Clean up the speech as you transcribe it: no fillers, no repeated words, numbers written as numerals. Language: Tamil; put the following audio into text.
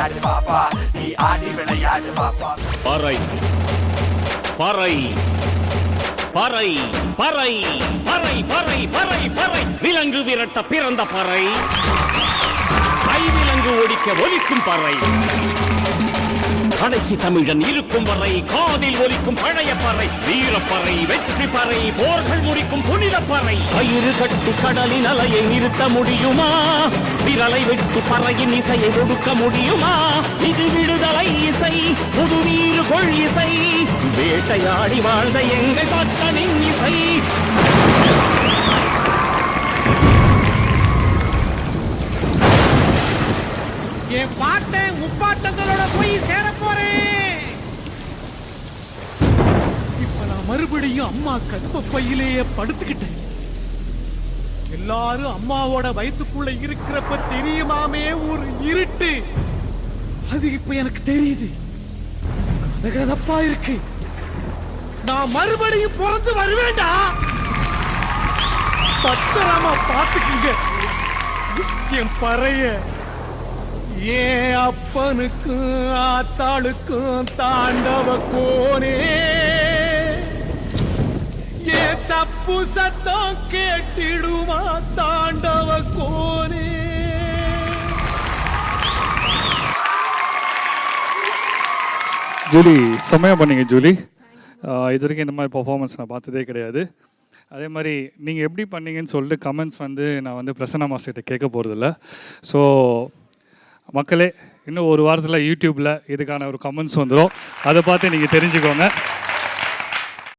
விளையாடு பாப்பா, நீ ஆடி விளையாடு பாப்பா. பறை பறை பறை பறை பறை பறை பறை பறை விலங்கு விரட்ட பிறந்த பறை, கைவிலங்கு ஒடிக்க ஒலிக்கும் பறை, கடைசி தமிழன் இருக்கும் வரை காதில் ஒலிக்கும் பழைய பறை, வீரப்பறை வெற்றி பறை போர்கள் முடிக்கும் புனித பறை. கயிறு கட்டி கடலின் அலையை நிறுத்த முடியுமா? விரலை வெட்டி பறையின் இசையை ஒடுக்க முடியுமா? இது விடுதலை இசை, புது வீறு கொள் இசை, வேட்டையாடி வாழ்ந்த எங்கள் பட்டனின் இசை. என் பாட்டை முப்பாட்டங்களோட போய் சேர போறேன். இப்ப நான் மறுபடியும் அம்மா கற்ப பையிலேயே படுத்துக்கிட்டேன். எல்லாரும் அம்மாவோட வயிற்றுக்குள்ள இருக்கிறப்ப தெரியுமாமே ஒரு இருட்டு, அது இப்ப எனக்கு தெரியுது. கதகதப்பா இருக்கு. நான் மறுபடியும் பிறந்து வருவேண்டா. பத்திரமா பாத்துக்குங்க என் பறைய. ஏன் அப்பனுக்கும் ஆத்தாளுக்கும் தாண்டவ கோனே, ஏன் தப்பு சத்தம் கேட்டிடுமா தாண்டவ கோனே. ஜூலி செம்மையாக பண்ணீங்க ஜூலி. இது வரைக்கும் இந்த மாதிரி பர்ஃபார்மன்ஸ் நான் பார்த்ததே கிடையாது. அதே மாதிரி நீங்கள் எப்படி பண்ணீங்கன்னு சொல்லிட்டு கமெண்ட்ஸ் நான் வந்து பிரசன்னா மாஸ்டர்கிட்ட கேட்க போகிறதில்ல. ஸோ மக்களே, இன்னும் ஒரு வாரத்தில் யூடியூப்பில் இதுக்கான ஒரு கமெண்ட்ஸ் வந்துடும், அதை பார்த்து நீங்கள் தெரிஞ்சுக்கோங்க.